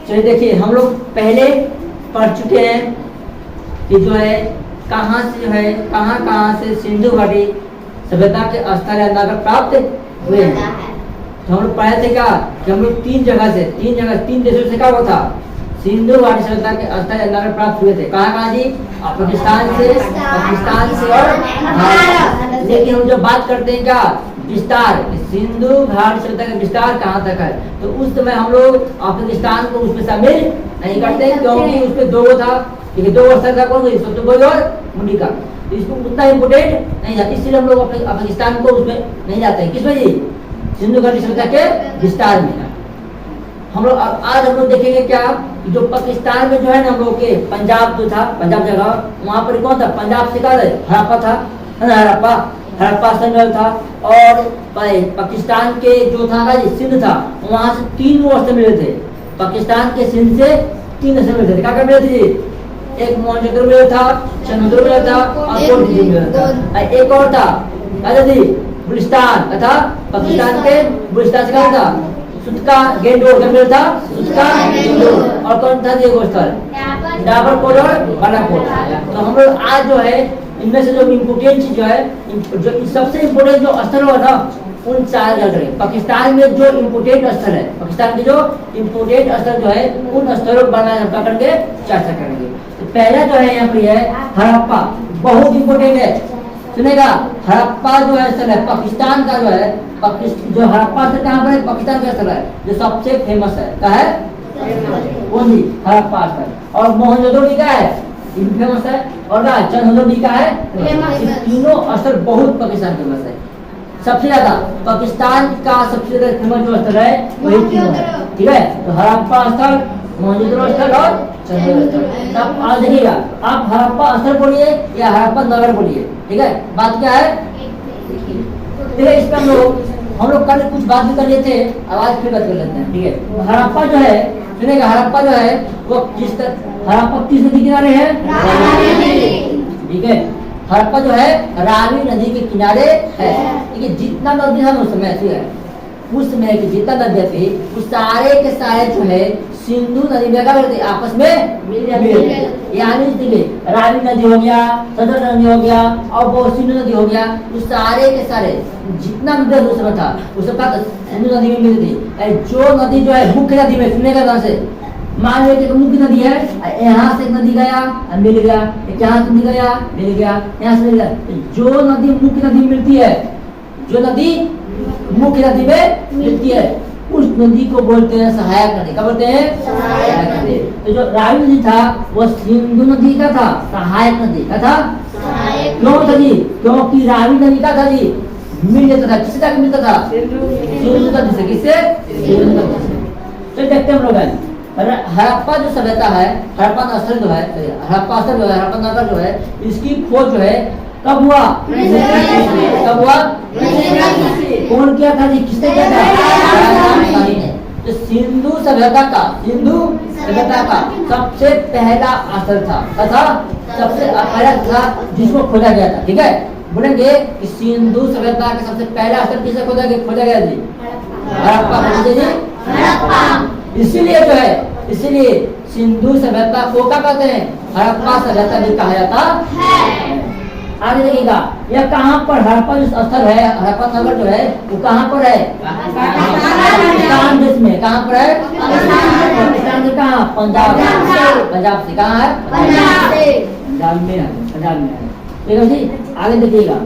चलिए देखिए, हम लोग पहले पढ़ चुके हैं कि जो है कहाँ से जो है कहाँ से सिंधु घाटी सभ्यता के स्थल या नगर प्राप्त हुए हैं। तो हम लोग पढ़े थे क्या कि हम लोग तीन देशों से क्या हुआ था, सिंधु घाटी सभ्यता के स्थल या नगर प्राप्त हुए थे। कहाँ जी? पाकिस्तान से और भारत। लेकिन हम जब बात करते हैं क्या विस्तार, सिंधु घाटी सभ्यता का विस्तार कहाँ तक है, तो उस समय हम लोग अफगानिस्तान को उसमें शामिल नहीं करते, क्योंकि उसमें दो था, दो स्तर था, कौन सा सोतोबोई और मुंडी का, इसको उतना इम्पोर्टेंट नहीं था, इसलिए हम लोग अफगानिस्तान को उसमें नहीं जाते हैं। किसमें जी? सिंधु घाटी सभ्यता के विस्तार में। हम लोग आज हम लोग देखेंगे क्या कि जो पाकिस्तान में जो है ना हम लोग के पंजाब जो था, पंजाब जगह वहाँ पर कौन था, पंजाब से हड़प्पा था, है ना, हड़प्पा संगल था। और पाकिस्तान के जो था सिंध था, वहाँ से 3 अस्थल मिले थे। पाकिस्तान के सिंध से 3 अस्थल मिले थे। क्या मिले थे जी? एक मोहनजोदड़ो मिला था, चंद्रदुर्ग मिला था और कोटडी मिला था। एक और था जी बुलिस्तान तथा पाकिस्तान के बुलिस्तान से क्या था, सुतका गेंडोर का मिला था, सुतका गेंडोर। और कौन था जी स्थल? डाबरकोट और बालाकोट। तो हम लोग आज जो है इनमें से जो इम्पोर्टेंट चीज जो है, जो सबसे इम्पोर्टेंट जो स्थल हुआ था उन 4 जगह पाकिस्तान में जो इम्पोर्टेंट स्थल है, पाकिस्तान के जो इम्पोर्टेंट स्थल जो है उन स्थलों को पकड़ के चर्चा करेंगे। तो पहला जो है यहाँ पे है हड़प्पा, बहुत इम्पोर्टेंट है, सुनेगा। हड़प्पा जो है स्थल है पाकिस्तान का, जो है जो हड़प्पा स्थल कहाँ पर है, पाकिस्तान का स्थल है जो सबसे फेमस है। क्या है? कौन जी? हड़प्पा स्थल। और मोहनजोदड़ो का है, फेमस है। और चंद्रदुर्ग का है, तीनों स्थल बहुत पाकिस्तान फेमस है। सबसे ज्यादा पाकिस्तान का सबसे ज्यादा फेमस जो स्थल है वही तीनों है, ठीक है। तो हड़प्पा स्थल, मोहनजोदड़ो स्थल और चंद्रदुर्ग स्थल। आप आज देखिएगा, आप हड़प्पा स्थल बोलिए या हड़प्पा नगर बोलिए, ठीक है। बात क्या है देखिए, इस पर हम लोग कल कुछ बात भी कर लिए थे, आवाज फिर बात कर लेते हैं, ठीक है। हड़प्पा जो है, सुनेगा, हड़प्पा जो है वो हड़प्पा किस नदी किनारे है? ठीक है। हड़प्पा जो है रावी नदी के किनारे है, ठीक है। जितना नदी है उस समय है, उस समय की जितना नदी थी वो सारे के सारे जो है सिंधु नदी में क्या करते आपस में मिल जाते। यानी रावी नदी हो गया, सदर नदी हो गया और वो सिंधु नदी हो गया, वो सारे के सारे जितना नदी उस समय था उस सब सिंधु नदी में मिलती थी। जो नदी जो है मुख्य नदी में, सुनेगा यहाँ से, मान लीजिए मुख्य नदी है, यहाँ से एक नदी गया मिल गया, यहाँ से नदी गया मिल गया, यहाँ से मिल गया। जो नदी मुख्य नदी में मिलती है, जो नदी मुख्य नदी में मिलती है उस नदी को बोलते हैं सहायक नदी। क्या बोलते हैं? सहायक नदी। तो जो रावी नदी था वो सिंधु नदी का था, सहायक नदी का था। क्यों था जी? क्योंकि रावी नदी का था जी मिल जाता था, किससे तक मिलता था? सिंधु नदी से। किससे? सिंधु नदी से। तो देखते हैं हम लोग हड़प्पा जो सभ्यता है, हड़प्पा स्थल जो है, हड़प्पा स्थल जो है, हड़प्पा नगर जो है, इसकी खोज जो है कब हुआ? कब हुआ? कौन किया था जी? किसने किया था? तो सिंधु सभ्यता का सबसे पहला स्थल था तथा सबसे पहला था जिसको खोजा गया था, ठीक है। बोलेंगे कि सिंधु सभ्यता का सबसे पहला स्थल किसे खोजा गया जी? हड़प्पा। इसीलिए जो है, इसीलिए सिंधु सभ्यता को क्या कहते हैं? हड़प्पा सभ्यता भी कहा जाता है। आगे देखिएगा, यह कहाँ पर हड़प्पा जो स्थल है, हड़प्पा नगर जो है वो कहाँ पर है? पाकिस्तान देश में। कहाँ पर है? पाकिस्तान से कहाँ? पंजाब से। कहाँ है? पंजाब में है। ठीक है जी। आगे देखिएगा,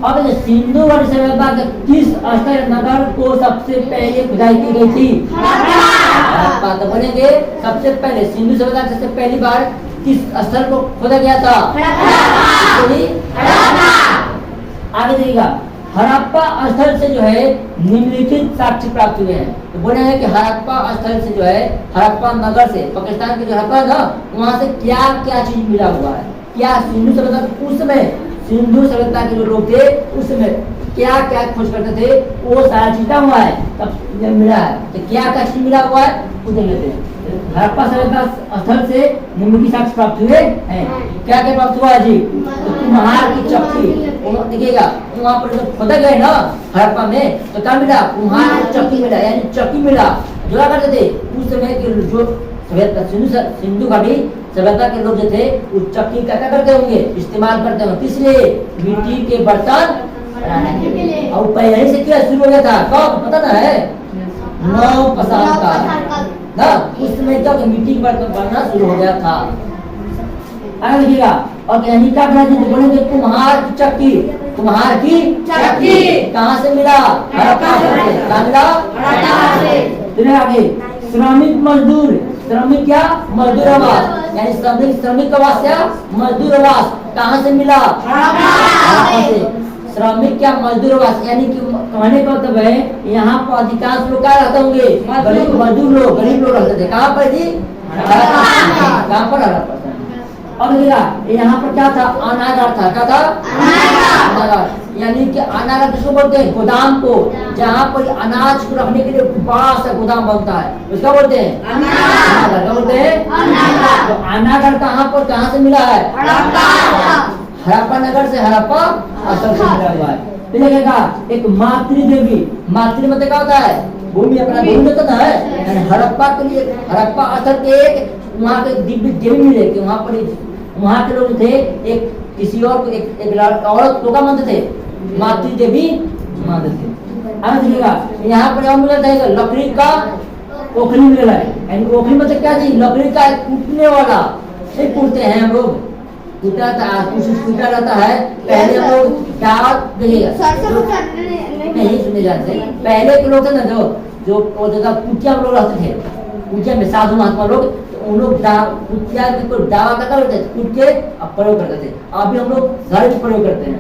अब सिंधु घाटी सभ्यता के किस स्थल नगर को सबसे पहले खुदाई की गई थी? हड़प्पा। तो बोलेंगे सबसे पहले सिंधु सभ्यता सबसे पहली बार किस स्थल को खोदा गया था? आगे देखिएगा, हड़प्पा स्थल से जो है निम्नलिखित साक्ष्य प्राप्त हुए हैं। तो बोले हैं कि हड़प्पा स्थल से जो है, हड़प्पा नगर से, पाकिस्तान के जो हड़प्पा था वहाँ से क्या क्या चीज मिला हुआ है, क्या सिंधु सभ्यता उस समय सिंधु सभ्यता के जो लोग थे उस समय क्या क्या खोज करते थे वो सारा चीज हुआ है, तब मिला है। तो क्या क्या चीज मिला हुआ है वो देख लेते हैं। हड़प्पा सभ्यता स्थल से निम्नलिखित साक्ष्य प्राप्त हुए हैं। क्या क्या प्राप्त हुआ है जी? तो कुम्हार की चक्की, देखिएगा वहाँ पर जब खोदा गए ना हड़प्पा में तो क्या मिला? कुम्हार की चक्की मिला, यानी चक्की मिला। जो करते थे उस समय के जो सिंधु घाटी सभ्यता के लोग जो थे उस चक्की का क्या करते होंगे, इस्तेमाल करते होंगे, किस लिए? मिट्टी के बर्तन बनाने के लिए। और पहले से क्या शुरू हो गया था, कब पता ना है? 9 साल का ना, उस समय तक मिट्टी के बर्तन बनना शुरू हो गया था। आगे देखिएगा, और यानी क्या बोलेंगे, कुम्हार की चक्की, कुम्हार की चक्की कहाँ से मिला? हड़प्पा से। कहाँ मिला? हड़प्पा से। फिर आगे श्रमिक मजदूर, श्रमिक क्या? मजदूर आवास, यानी श्रमिक आवास या मजदूर आवास कहाँ से मिला? हड़प्पा से। श्रमिक क्या? मजदूर आवास, यानी कि कहने का मतलब है यहाँ पर अधिकांश लोग क्या रहते होंगे? मजदूर लोग, गरीब लोग रहते थे। कहाँ पर जी? कहाँ पर? हड़प्पा। अब यहाँ पर क्या था? अनागार था। क्या था? अनागार, यानी कि अनागार किसको बोलते हैं? गोदाम को, जहाँ पर अनाज को रखने के लिए बड़ा सा गोदाम बनता है, उसका बोलते हैं अनागार। क्या बोलते हैं? तो अनागार कहाँ से मिला है? हड़प्पा नगर से, हड़प्पा स्थल से मिला हुआ है। फिर लगेगा एक मातृ देवी, मातृ मतलब क्या होता है? भूमि, अपना भूमि होता ना है। हड़प्पा के लिए, हड़प्पा स्थल के एक वहाँ के दिव्य देवी मिले कि वहाँ पर वहाँ के लोग थे, एक किसी और को एक औरत को क्या मानते थे? मातृ देवी मानते थे। अब देखिएगा यहाँ पर मिला था लकड़ी का ओखली मिला है, यानी ओखली मतलब क्या जी? लकड़ी का कूटने वाला, से कूटते हैं हम लोग, कूटा रहता है। पहले हम लोग दाल देखिएगा नहीं सुने जाते, पहले के लोग थे ना जो कुटिया लोग रहते थे, कुटिया में साधु महात्मा लोग, उन लोग कुटिया को दावा करता रहते थे, कूट के प्रयोग करते थे। अभी हम लोग घर में प्रयोग करते हैं,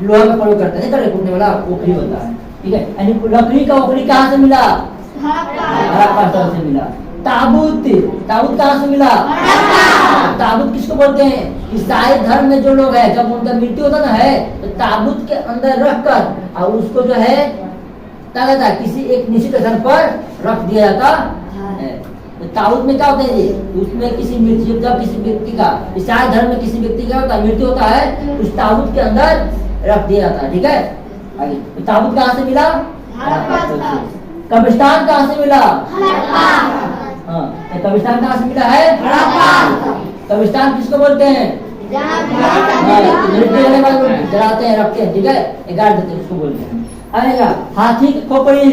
लोहा का प्रयोग करते हैं, नहीं कूटने वाला ओखली होता है, ठीक है। यानी लकड़ी का ओखली कहाँ से मिला? हड़प्पा से मिला। ताबूत, ताबूत कहाँ से मिला? ताबूत किसको बोलते हैं? ईसाई धर्म में जो लोग हैं, जब उनका मृत्यु होता ना है तो ताबूत के अंदर रखकर और उसको जो है किसी एक निश्चित स्थान पर रख दिया जाता है। तो ताबूत में क्या होते हैं जी? उसमें किसी मृत्यु, जब किसी व्यक्ति का, ईसाई धर्म में किसी व्यक्ति का मृत्यु होता है, उस ताबूत के अंदर रख दिया जाता है, ठीक है। आगे तो ताबूत कहाँ से मिला? कब्रिस्तान कहाँ से मिला? हाँ, कब्रिस्तान कहाँ से मिला है? कब्रिस्तान किसको बोलते हैं? जलाते हैं, रखते हैं, ठीक है, गाड़ देते हैं, उसको बोलते हैं। आएगा हाथी की खोपड़ी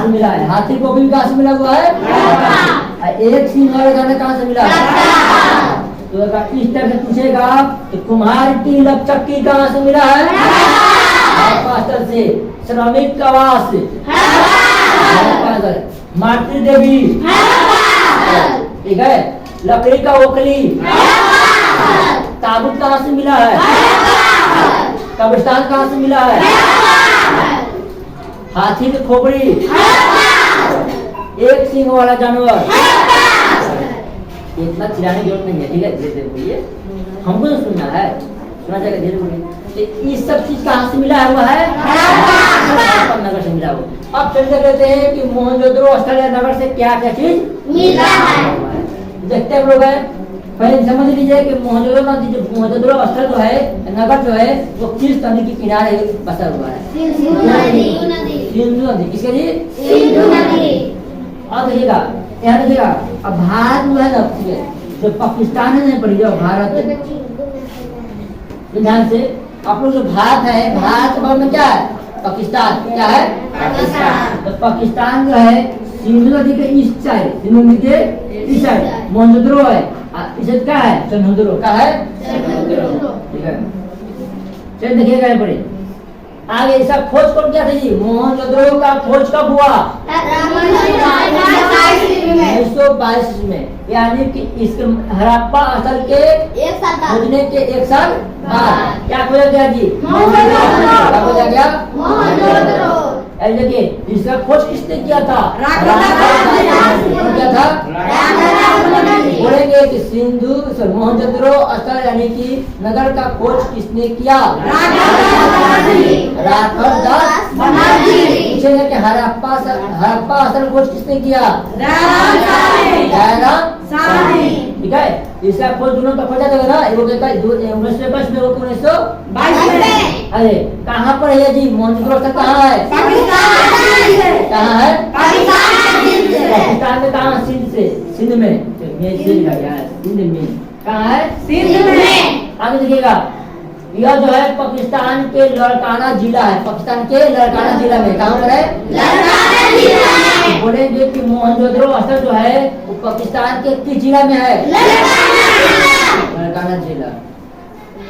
मिला है, हाथी खोपड़ी कहाँ से मिला हुआ है? एक सिंह वाले गाने कहाँ से मिला है? तो इस तरह से पूछेगा कि कुम्हार की चक्की कहाँ से मिला है? स्थल से। श्रमिक आवास, मातृ देवी, ठीक है, लकड़ी का ओखली, ताबूत कहाँ से मिला है? कब्रिस्तान कहाँ से मिला है? हाथी की खोपड़ी, एक सिंह वाला जानवर। इतना चिल्लाने की जरूरत नहीं है, ठीक है, धीरे धीरे बोलिए, हमको तो सुनना है, सुना जाएगा, धीरे बोलिए। ये सब चीज कहाँ से मिला हुआ है? हड़प्पा नगर से मिला हुआ। अब चर्चा करते हैं कि मोहनजोदड़ो स्थल नगर से क्या क्या चीज मिला है। देखते हैं लोग हैं, पहले समझ लीजिए कि मोहनजोदड़ो स्थल जो है, नगर जो है, वो किस नदी के किनारे बसा हुआ है? सिंधु नदी। किसके लिए? सिंधु नदी। अब देखिएगा, यहाँ देखिएगा, अब भारत जो है ना, जो पाकिस्तान है, पड़ी जाओ भारत, ध्यान से आप लोग, जो भारत है, भारत के बाद में क्या है? पाकिस्तान। क्या है? पाकिस्तान। तो पाकिस्तान जो है सिंधु नदी के ईस्ट साइड, सिंधु नदी के ईस्ट साइड मोहनजोदड़ो है, इसे क्या है? चंदनजोदड़ो। क्या है? ठीक है, चलिए देखिएगा यहाँ पर आगे इसका खोज कौन किया था जी? मोहनजोदड़ो का खोज कब हुआ? 1922 में, यानी कि इसके हड़प्पा स्थल के खोजने के 1 साल बाद क्या खोजा गया जी? क्या खोजा गया? देखिए, इसका खोज किसने किया था? क्या था? बोलेंगे कि सिंधु मोहनजोदड़ो स्थल यानी कि नगर का खोज किसने किया? राघवदास पूछेंगे कि हड़प्पा स्थल खोज किसने किया? ठीक है, इसका खोज दोनों का खोजा जाएगा ना, 1921 में, 1922 में। अरे कहाँ पर है जी मोहनजोदड़ो स्थल? कहाँ है? कहाँ है? सिंध में, ये लिखा गया है सिंध में। कहाँ है? सिंध में। आगे देखिएगा, यह जो है पाकिस्तान के लड़काना जिला है, पाकिस्तान के लड़काना जिला में। कहाँ पर है? लड़काना जिला में। बोलेंगे कि मोहनजोदड़ो स्थल जो है वो पाकिस्तान के किस जिला में है? लड़काना जिला।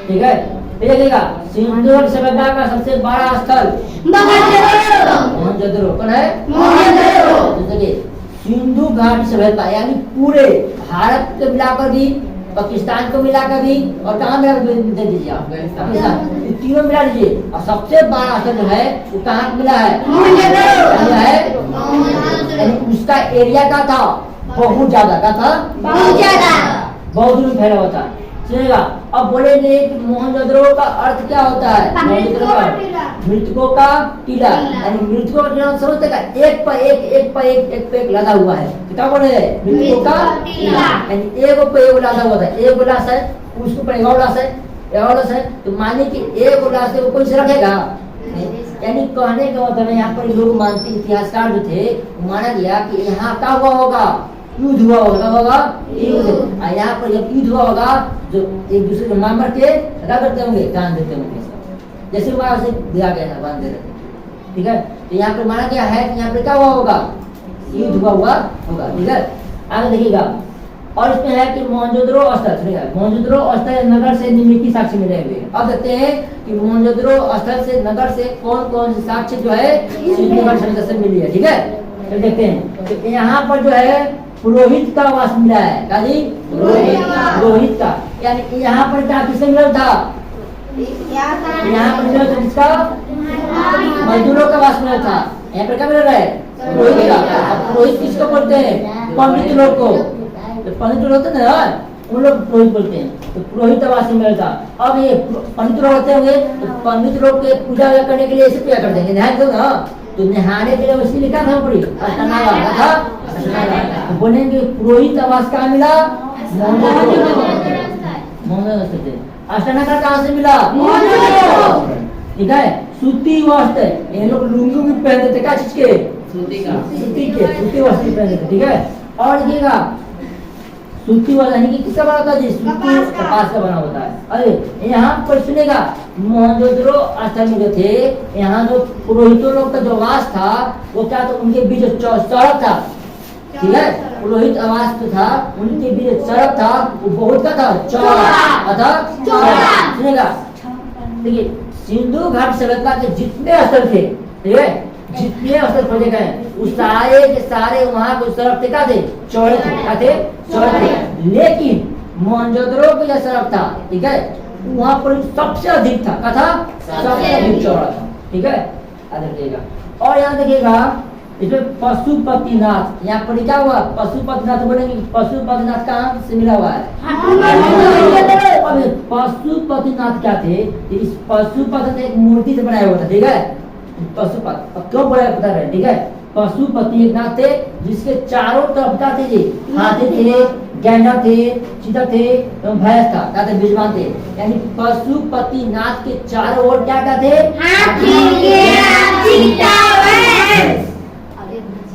ठीक है, देखिएगा सिंधु सभ्यता का सबसे बड़ा स्थल मोहनजोदड़ो। कौन है? मोहनजोदड़ो। देखिए सिंधु घाटी सभ्यता यानी पूरे भारत को मिलाकर भी, पाकिस्तान को मिलाकर भी, और कहाँ मिला दे दीजिए आप, पाकिस्तान, तीनों मिला दीजिए। और सबसे बड़ा स्थल जो है वो कहाँ मिला है? मोहनजोदड़ो है। उसका एरिया का था बहुत ज्यादा, का था बहुत ज्यादा, बहुत दूर फैला हुआ था। सुनिएगा, अब बोलेंगे कि मोहनजोदड़ो का अर्थ क्या होता है? मोहनजोदड़ो का मृतकों का टीला, यानी मृतकों का टीला समझते का, एक पर एक लदा हुआ है। क्या बोले? मृतकों का टीला, यानी एक पर एक लदा हुआ था। एक लाश है, उसके ऊपर एक और लाश है, एक और लाश है, तो मानिए कि एक लाश है वो कोई से रखेगा? यानी कहने का मतलब है, यहाँ पर लोग मानते, इतिहासकार जो थे माना गया कि यहाँ क्या हुआ होगा? युद्ध हुआ होगा, युद्ध। यहाँ पर जब युद्ध हुआ होगा, जो एक दूसरे को मार के क्या करते होंगे? कान देते होंगे, जैसे वहां से दिया गया है, बांध दे रहे। ठीक है, तो यहाँ पर माना गया है कि यहाँ पर क्या हुआ होगा? युद्ध हुआ होगा। ठीक है, आगे देखिएगा, और इसमें है कि मोहनजोदड़ो स्थल, मोहनजोदड़ो स्थल नगर से निम्नलिखित साक्ष्य मिलेंगे। अब देखते हैं कि मोहनजोदड़ो स्थल से नगर से कौन कौन से साक्ष्य जो है सिंधु घाटी सभ्यता से मिली है। ठीक है, तो देखते हैं, तो यहाँ पर जो है पुरोहित का वास मिला है। क्या जी? पुरोहित का, यानी यहाँ पर क्या किससे मिला था? यहाँ पर मिला था किसका? मजदूरों का वास मिला था। यहाँ पर क्या मिल रहा है? पुरोहित का। अब पुरोहित किसको बोलते हैं? पंडित लोग को। तो पंडित लोग होते ना, उन लोग पुरोहित बोलते हैं। तो पुरोहित आवास से मिला था। अब ये पंडित लोग होते होंगे, तो पंडित लोग के पूजा करने के लिए ऐसे पूजा कर देंगे, ध्यान दो ना, तो नहाने के लिए उसकी लिखा था पड़ी था। बोलेंगे पुरोहित आवास कहाँ मिला? अष्टानगर कहाँ से मिला? ठीक है, सूती वस्त्र, ये लोग लुंगी भी पहनते थे, क्या चीज के? सूती वस्त्र पहनते थे। ठीक है, और देखिएगा सूती वस्त्र यानी कि किसका बना होता है? सूती कपास का बना होता है। अरे यहाँ पर सुनेगा, मोहनजोदड़ो स्थल में जो थे, यहाँ जो पुरोहितों लोग का जो वास था वो क्या था? उनके बीच सड़क था। ठीक है, पुरोहित आवास जो था उनके बीच सड़क था, वो बहुत क्या था? चौड़ा। सुनेगा, देखिए सिंधु घाटी सभ्यता के जितने स्थल थे, ठीक है, जितने स्थल खोजे गए उस सारे के सारे वहाँ को सड़क थे, क्या थे? चौड़े थे। क्या थे? चौड़े थे। लेकिन मोहनजोदड़ो का जो सड़क था, ठीक है, वहाँ पर सबसे अधिक था। क्या था? सबसे अधिक चौड़ा था। ठीक है, देखिएगा, और यहाँ देखिएगा इसमें पशुपतिनाथ, यहाँ पर क्या हुआ? पशुपतिनाथ बोलेंगे, पशुपतिनाथ कहाँ से मिला हुआ है? अब पशुपतिनाथ क्या थे? इस पशुपति ने एक मूर्ति से बनाया हुआ था। ठीक है, पशुपति क्यों बोला पता है? ठीक है, पशुपति एक नाथ थे जिसके चारों तरफ क्या थे? जी हाथी थे, गैंडा थे, चीता थे, भैंस था, क्या थे? बिजवान थे। यानी पशुपतिनाथ के चारों ओर क्या क्या थे?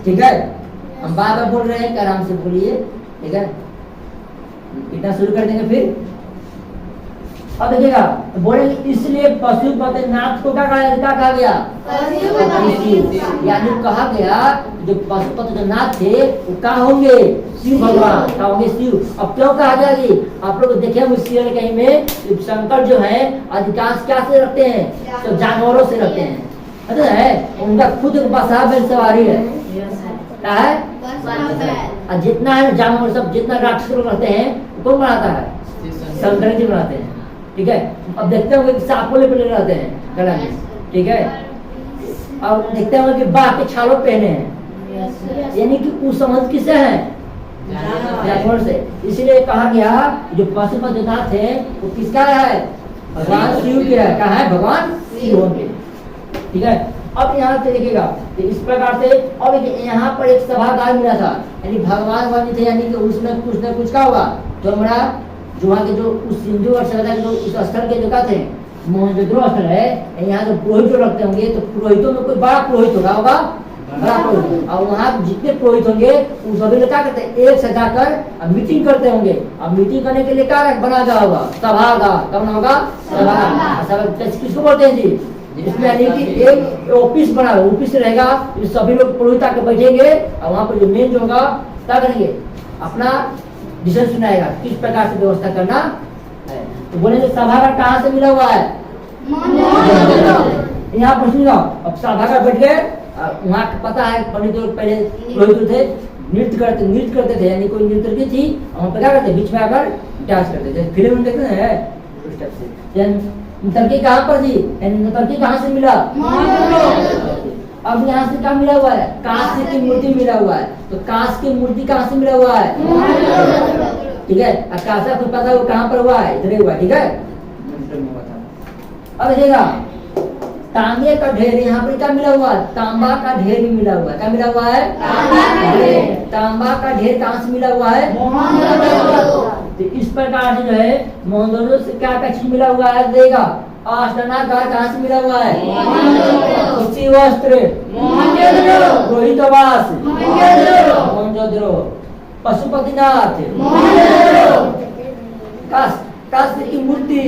ठीक है, हम बार बार बोल रहे हैं कि आराम से बोलिए। ठीक है, कितना शुरू कर देंगे फिर। अब देखिएगा, बोलेंगे इसलिए पशुपतिनाथ को क्या कहा गया? यानी कहा गया जो पशुपतिनाथ थे वो क्या होंगे? शिव भगवान। क्या होंगे? शिव। अब क्यों कहा गया? ये आप लोग देखे होंगे सीरियल कहीं में, शंकर जो है अधिकांश क्या से रखते हैं? तो जानवरों से रखते हैं, है उनका खुद बसा बैल सवारी है। क्या है? और जितना है जानवर सब, जितना राक्षस लोग रहते हैं कौन बनाता है? शंकर जी बनाते हैं। ठीक है, अब देखते होंगे कि सांपों पे रहते हैं गला में। ठीक है, और देखते होंगे कि बाघ के छालों पहने हैं, यानी कि उस समझ किसे है? जानवर से। इसलिए कहा गया जो पशुपतिनाथ है वो किसका है? भगवान शिव के है। क्या है? भगवान शिव होंगे। ठीक है, अब यहाँ से देखिएगा तो इस प्रकार से। और यहाँ पर एक सभागार मिला था, यानी भगवान बने थे, यानी कि उसमें कुछ न कुछ क्या होगा? तो हमारा जो वहाँ के जो उस सिंधु और सभ्यता के जो उस स्थल के जो क्या थे, मोहनजोदड़ो स्थल है, यहाँ जो पुरोहित रखते होंगे, तो पुरोहितों में कोई बड़ा पुरोहित होगा बड़ा पुरोहित। और वहाँ जितने पुरोहित होंगे उन सभी लोग क्या करते हैं, एक से जाकर अब मीटिंग करते होंगे। अब मीटिंग करने के लिए क्या बना गया होगा, सभागार। कब होगा, सभा। किसको बोलते हैं जी, इसमें यानी कि एक ऑफिस बना, ऑफिस रहेगा, सभी लोग पुरोहित आके बैठेंगे और वहाँ पर जो मेन जो होगा क्या करेंगे, अपना डिसीजन सुनाएगा किस प्रकार से व्यवस्था करना है। तो बोलेंगे सभागार कहाँ से मिला हुआ है, यहाँ पर सुन लो। अब सभागार बैठ गए, वहाँ पता है पंडित लोग पहले पुरोहित थे, नृत्य करते थे, यानी कोई नृत्य की थी, वहाँ पर क्या करते, बीच में आकर डांस करते थे। फिल्म में देखते हैं उस टाइप से। नर्तकी कहाँ पर थी, नर्तकी कहाँ से मिला, अब यहाँ से क्या मिला हुआ है, कांस्य की मूर्ति मिला हुआ है। तो कांस्य की मूर्ति कहाँ से मिला हुआ है, ठीक है। कांसा को पता है वो कहाँ पर हुआ है, इधर हुआ, ठीक है। अब देखिएगा तांबे का ढेर, यहाँ पर क्या मिला हुआ है, तांबा का ढेर भी मिला हुआ है। क्या मिला हुआ है, तांबा का ढेर कहाँ से मिला हुआ है, तो इस प्रकार से जो है मोहनजोदड़ो से क्या क्या चीज मिला हुआ है, देगा। आसनागार कहाँ से मिला हुआ है, सूची वस्त्र, रोहितवास, मोहनजोदड़ो। पशुपतिनाथ, कांस्य की मूर्ति,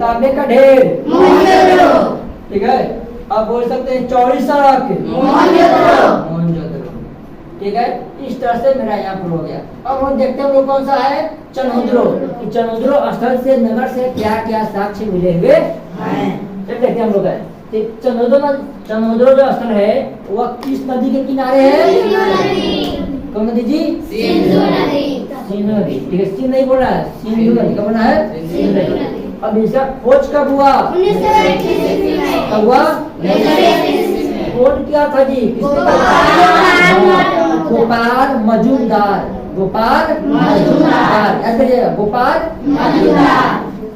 तांबे का ढेर, ठीक है। अब बोल सकते हैं चौड़ी सड़क, मोहनजोदड़ो, ठीक है। इस तरह से मेरा यहाँ पर हो गया। अब हम देखते हैं वो कौन सा है, चनहुद्रो। चनहुद्रो स्थल से नगर से क्या क्या साक्ष्य मिले हुए हैं, देखते हैं हम लोग है। चनहुद्रो जो स्थल है वह किस नदी के किनारे है, कौन नदी जी, सिंधु नदी, ठीक है। सिंध नहीं बोल रहा है, सिंधु नदी का बना है, सिंधु नदी। अब इसका खोज कब हुआ, कब हुआ, कौन किया था जी, गोपाल मजूमदार, गोपाल मजूमदार, गोपाल मजूमदार।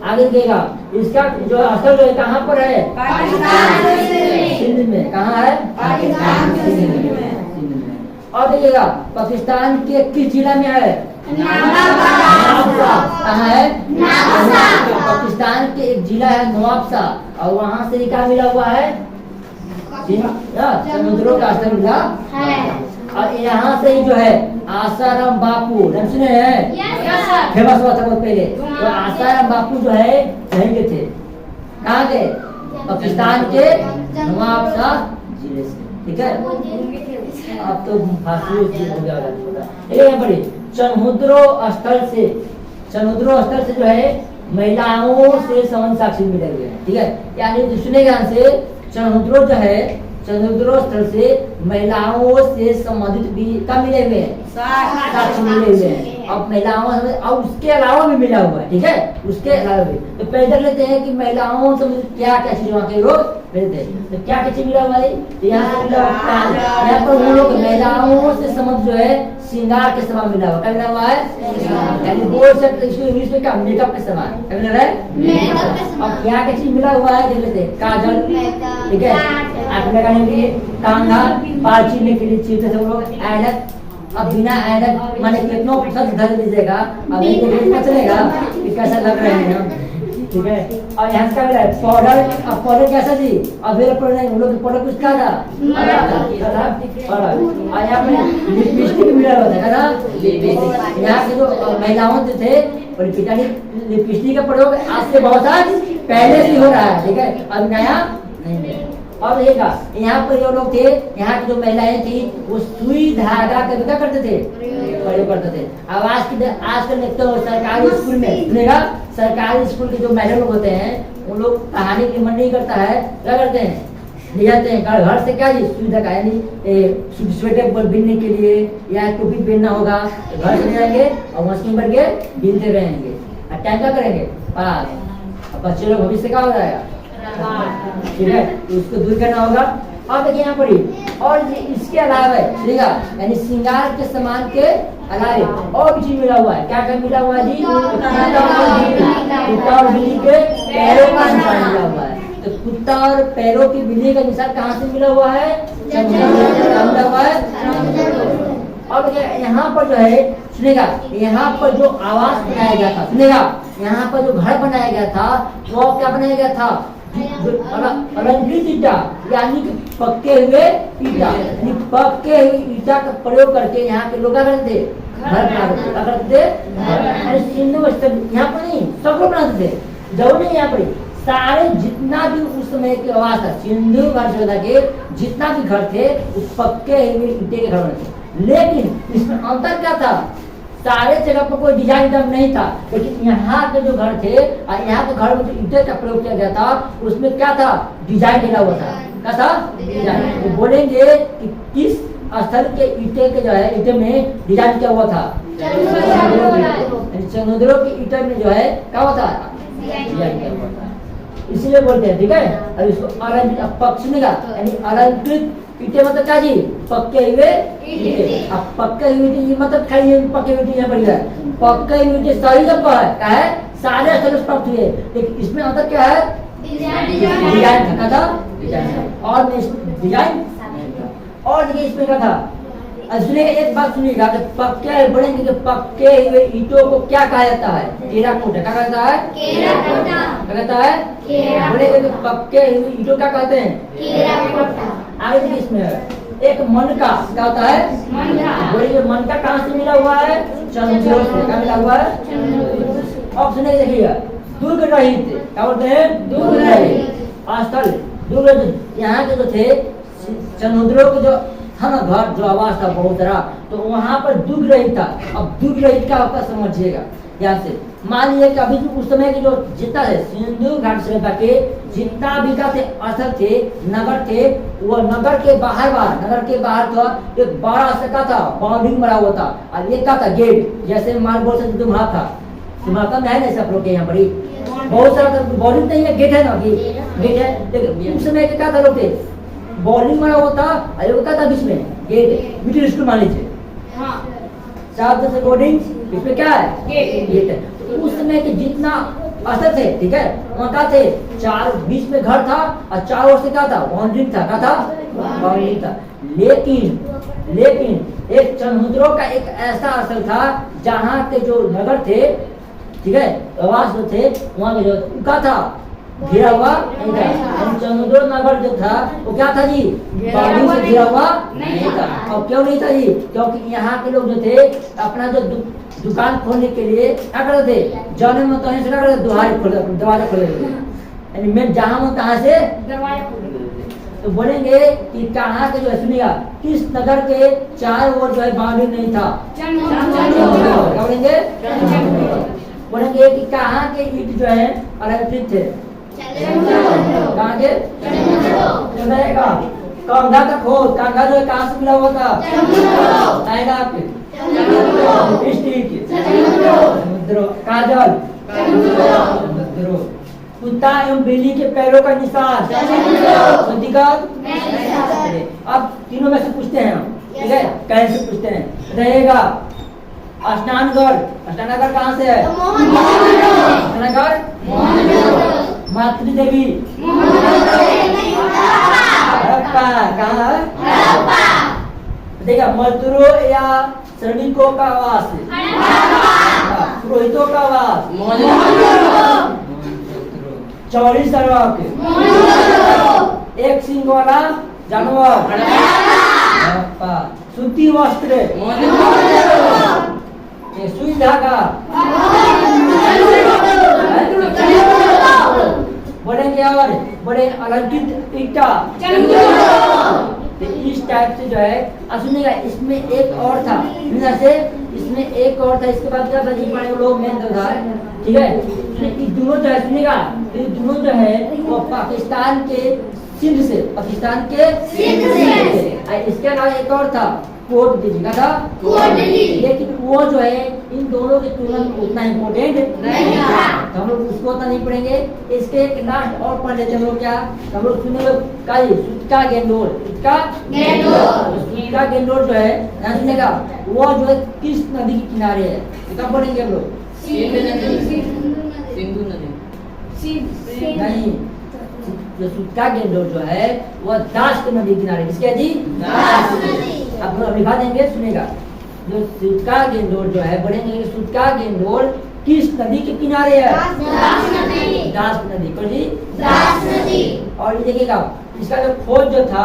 आगे देगा इसका जो स्थल जो है कहाँ पर है, सिंध में। कहाँ है, सिंध में। और देखिएगा पाकिस्तान के किस जिला में है, कहाँ है, पाकिस्तान के एक जिला है नवाबशा, और वहाँ से क्या मिला हुआ है, चनहुद्रो का स्थल मिला है। और यहाँ से ही जो है आसाराम बापू, नाम सुने हैं, फेमस हुआ था बहुत पहले। तो आसाराम बापू जो है यहीं के थे, कहाँ के, पाकिस्तान के नवाबशा जिले से, ठीक है। अब तो फांसी हो गया। चनहुद्रो स्थल से जो है महिलाओं से संबंध साक्षी मिले हुए हैं, ठीक है। यानी सुने ध्यान से, चनहुद्रो जो है, चनहुद्रो स्थल से महिलाओं से संबंधित भी क्या मिले हुए हैं, साक्ष्य मिले हुए हैं। अब महिलाओं से और उसके अलावा भी मिला हुआ है, ठीक है, उसके अलावा भी। तो पहले देख लेते हैं कि महिलाओं से क्या क्या चीज वहाँ के लोग मिलते हैं। तो क्या क्या चीज मिला हुआ है, यहाँ से मिला हुआ, यहाँ पर वो लोग महिलाओं से संबंध जो है श्रृंगार के सामान मिला हुआ, क्या मिला हुआ है, यानी बोल सकते इसको इंग्लिश में क्या, मेकअप के सामान, क्या मिला है, अब क्या क्या चीज मिला हुआ है देख लेते हैं। काजल, ठीक है, आंख लगाने के लिए, कंघा, बाल चीरने के लिए चीरते थे वो लोग, ऐनक। अब बिना ऐनक माने कितनों सच धर लीजिएगा, अब एक पता चलेगा कि कैसा लग रहे हैं हम, ठीक है। और यहाँ से क्या मिला है, पाउडर। अब पाउडर कैसा जी, अवेलेबल नहीं, उन लोग पाउडर कुछ क्या था, और यहाँ पे लिपस्टिक मिला हुआ था ना, यहाँ के जो महिलाओं थे लिपस्टिक का प्रयोग आज से बहुत साल पहले से हो रहा है, ठीक है, अब नया नहीं है। और देखा यहाँ पर जो लोग थे, यहाँ की जो महिलाएं थी वो सुई धागा का क्या करते थे, प्रयोग करते थे। अब आजकल देखते हो सरकारी स्कूल में सुनेगा, सरकारी स्कूल के जो मैडम लोग होते हैं वो लोग कहानी की मन नहीं करता है, क्या करते हैं, ले जाते हैं घर से क्या जी, सुई धागा, यानी स्वेटर बिनने के लिए या टोपी पहनना होगा, घर से ले जाएंगे और मशीन भर के बिनते रहेंगे। और टाइम क्या करेंगे पास, बच्चे लोग भविष्य क्या हो जाएगा, ठीक है, तो उसको दूर करना होगा। और देखिए यहाँ पर और इसके अलावा देखिएगा, यानी श्रृंगार के सामान के अलावा और भी चीज मिला हुआ है। क्या क्या मिला हुआ है जी, कुत्ता और बिल्ली के पैरों का निशान मिला हुआ है। तो कुत्ता और पैरों की बिल्ली का निशान कहाँ से मिला हुआ है, मिला हुआ है। और यहाँ पर जो है सुनेगा, यहाँ पर जो आवास बनाया गया था, सुनेगा यहाँ पर जो घर बनाया गया था वो क्या बनाया गया था, अलंकृत ईटा यानी कि पक्के हुए ईटा, यानी पक्के हुए ईटा का प्रयोग करके यहाँ के लोग क्या करते थे, घर बनाते थे। क्या करते थे, सिंधु यहाँ पर नहीं, सब लोग बनाते थे। जब नहीं यहाँ पर सारे जितना भी उस समय के आवास था, सिंधु घाटी सभ्यता के जितना भी घर थे वो पक्के हुए ईटे के घर बने थे। लेकिन इसमें अंतर क्या था, सारे जगह पर कोई डिजाइन एकदम नहीं था, लेकिन यहाँ के जो घर थे और यहाँ के घर में जो ईंटे का प्रयोग किया गया था उसमें क्या था, डिजाइन लगा हुआ था। क्या था, डिजाइन। वो बोलेंगे कि किस स्थल के ईंटे के जो है, ईंटे में डिजाइन क्या हुआ था, समुद्रों के ईंटे में जो है क्या हुआ था, डिजाइन क्या हुआ था, इसलिए बोलते हैं। ठीक है, अब इसको अलंकृत पक्ष में यानी अलंकृत ईंटे मतलब क्या जी, पक्के हुए ईंटे। अब पक्के हुए ईंटे मतलब खाली पक्के हुए ईंटे बढ़िया, पक्के हुए ईंटे सारी जगह है, क्या है, सारे स्थल प्राप्त हुए। लेकिन इसमें अंतर क्या है, डिजाइन था, था डिजाइन, और में इसमें डिजाइन और देखिए इसमें क्या था। इसलिए एक बात सुनिएगा कि पक्के बोलेंगे कि पक्के हुए ईंटों को क्या कहा जाता है, टेराकोटा। क्या कहता है, टेराकोटा। क्या कहता है, बोलेंगे कि पक्के हुए ईंटों क्या कहते हैं, टेराकोटा। आगे देखिए इसमें एक मन का क्या होता है, बोलिए मन का कहाँ से मिला हुआ है, चंद्रों से। क्या मिला हुआ है, ऑप्शन ए देखिए, दुर्ग रहित। क्या बोलते हैं, दुर्ग रहित स्थल। दुर्ग यहाँ के जो थे समुद्रों के जो था ना घर, जो आवास था बहुत सारा, तो वहाँ पर दुर्ग रहित था। अब दुर्ग रहित क्या होता समझिएगा यहाँ से। मान लीजिए कि अभी उस समय के जो जितना है सिंधु घाटी सभ्यता के जितना भी का थे स्थल थे, नगर थे, वो नगर के बाहर नगर के बाहर था एक बड़ा सा का था, बाउंड्री बना हुआ था, और एक का था गेट, जैसे मान बोल सकते तुम्हारा था, तुम्हारा में है ना सब लोग के यहाँ पर ही बहुत सारा बाउंड्री नहीं है, गेट है ना, गेट है। लेकिन उस समय के क्या था लोग थे, बॉलिंग बना हुआ था, और क्या था बीच में गेट, मिडिल स्कूल मान लीजिए, सात से बोर्डिंग, इसमें क्या है, गेट है। तो उस समय के जितना स्थल थे, ठीक है, वहाँ क्या थे, चार बीच में घर था और चारों ओर से क्या था, बाउंड्री था। क्या था, बाउंड्री था। लेकिन एक समुद्रों का एक ऐसा स्थल था जहाँ के जो नगर थे, ठीक है, आवास जो थे, वहाँ के जो क्या था, घिरा हुआ नहीं था। समुद्र नगर जो था वो क्या था जी, बाउंड्री से घिरा हुआ नहीं था। और क्यों नहीं था जी, क्योंकि यहाँ के लोग जो थे अपना जो दुकान खोलने के लिए क्या करते थे, जाने में कहीं से क्या करते, दरवाजा खोले थे, यानी मैं जहाँ हूँ तहाँ से दरवाजा खोले। तो बोलेंगे कि कहाँ के जो है, सुनिएगा, किस नगर के चारों ओर जो है बाउंड्री नहीं था, क्या बोलेंगे, बोलेंगे कि कहाँ के ईंट जो है अलंकृत थे, कहाँ के, चलेगा कंधा का खोज, कंधा जो है कहाँ से मिला हुआ था, आएगा आपके समुद्र, काजल समुद्र, कुत्ता एवं बिल्ली के पैरों का निशान, अब तीनों में से पूछते हैं हम, ठीक है, कैसे पूछते हैं, रहेगा स्नानगढ़ कहाँ से है, स्नानगढ़, मातृ देवी, हड़प्पा, कहाँ है, देखा, मजदूरों या श्रमिकों का आवास, पुरोहितों का आवास, चौड़ी सड़क, एक सिंह वाला जानवर, हड़प्पा, सूती वस्त्र, सुई धागा, बोलेंगे और बड़े अलंकृत ईंटा, इस टाइप से जो है। सुनिएगा, इसमें एक और था, इसमें एक और था, इसके बाद क्या था जी, बड़े लोग मेन था, ठीक है। ये दोनों जो है, सुनिएगा, ये दोनों जो है वो पाकिस्तान के सिंध से, इसके अलावा एक और था कोट दिल्ली का था, लेकिन वो जो है इन दोनों की तुलना में उतना इम्पोर्टेंट नहीं था, तो हम लोग उसको उतना नहीं पढ़ेंगे। इसके एक लास्ट और पढ़ लेते हम लोग, क्या हम लोग सुने सुटका गेंडोल, सुटका गेंडोल जो है ना, सुनेगा, वो जो है किस नदी के किनारे है, कब पढ़ेंगे हम लोग, सिंधु नदी नहीं, जो सुटका गेंडोल जो है वो दास नदी किनारे, किसके जी, अब लिखा देंगे, सुनेगा, जो सुटका गेंडोल जो है, बोलेंगे सुटका गेंडोल किस नदी के किनारे है? दास नदी। दास नदी। कौन सी? दास नदी। और ये देखिएगा इसका जो खोज जो था,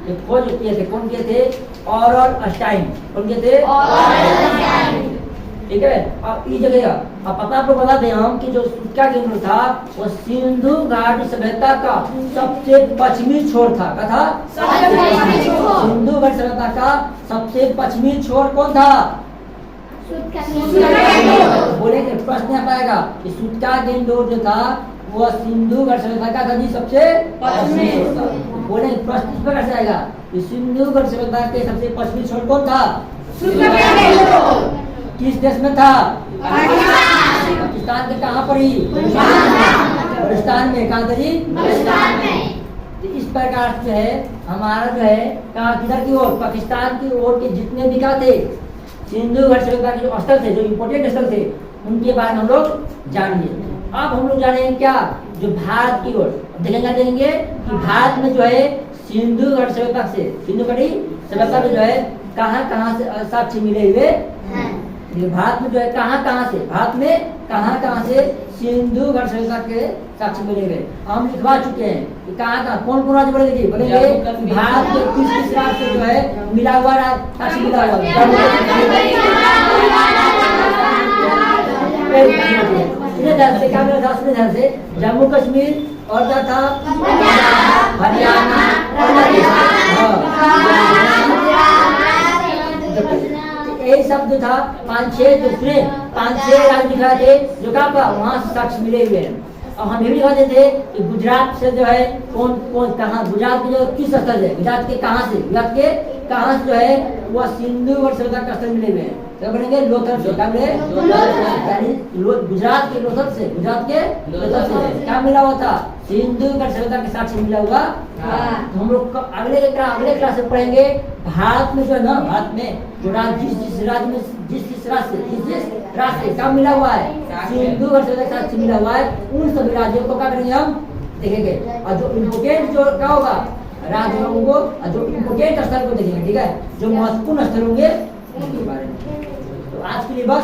ये खोज किए थे, कौन किए थे? Aurel Stein. कौन किए थे? ठीक है। अब ये जगह अब पता आपको बता दें हम कि जो सूत्का केंद्र था वो सिंधु घाट सभ्यता का सबसे पश्चिमी छोर था। क्या था? सिंधु घाट सभ्यता का सबसे पश्चिमी छोर कौन था? बोलेंगे प्रश्न आ पाएगा कि सूत्का केंद्र जो था वो सिंधु घाट सभ्यता का था जी सबसे पश्चिमी छोर था। बोलेंगे प्रश्न इस प्रकार से आएगा कि सिंधु घाट सभ्यता के सबसे पश्चिमी छोर कौन था? किस देश में था? पाकिस्तान के कहाँ पर ही? बलूचिस्तान में। कहाँ था जी? तो इस प्रकार से है हमारा जो है कहाँ किधर की ओर? पाकिस्तान की ओर के जितने भी कहाँ थे सिंधु घाट सभ्यता के जो स्थल थे, जो इम्पोर्टेंट स्थल थे, उनके बारे में हम लोग जानेंगे। अब हम लोग जानेंगे क्या? जो भारत की ओर देखेंगे कि भारत में जो है सिंधु घाट सभ्यता से, सिंधु घाटी सभ्यता में जो है कहाँ से साक्ष्य मिले हुए हैं। भारत में जो है कहाँ से, भारत में कहाँ से सिंधु घाट सभ्यता के साक्ष्य मिले गए हम लिखवा चुके हैं कि कहाँ कौन राज्य बोलेंगे? भारत के किस राज्य से जो है मिला हुआ साक्ष्य मिला हुआ? ध्यान से क्या मिला था? सुने ध्यान से। जम्मू कश्मीर और क्या था? हरियाणा यही शब्द था। 5-6 राज्य दिखाए थे जो कहाँ वहाँ से साक्ष्य मिले हुए हैं। और हम ये भी दिखाते थे कि गुजरात से जो है कौन कहाँ, गुजरात के जो किस स्थल है, गुजरात के कहाँ से जो है वह सिंधु घाट सभ्यता का स्थल मिले हुए हैं। क्या बनेंगे? लोथल से। क्या मिले? यानी गुजरात के लोथल से क्या मिला हुआ था? सिंधु घाट सभ्यता के साक्ष्य मिला हुआ। तो हम लोग अगले क्लास में पढ़ेंगे भारत में जो है ना, भारत में जो जिस राज्य में जिस राज्य से क्या मिला हुआ है? सिंधु घाट सभ्यता के साक्ष्य मिला हुआ है। उन सभी राज्यों को क्या करेंगे? हम देखेंगे। और जो इम्पोर्टेंट जो क्या होगा राज्य होंगे, जो इम्पोर्टेंट स्थल को देखेंगे। ठीक है, जो महत्वपूर्ण स्थल होंगे उनके बारे में। तो आज के लिए बस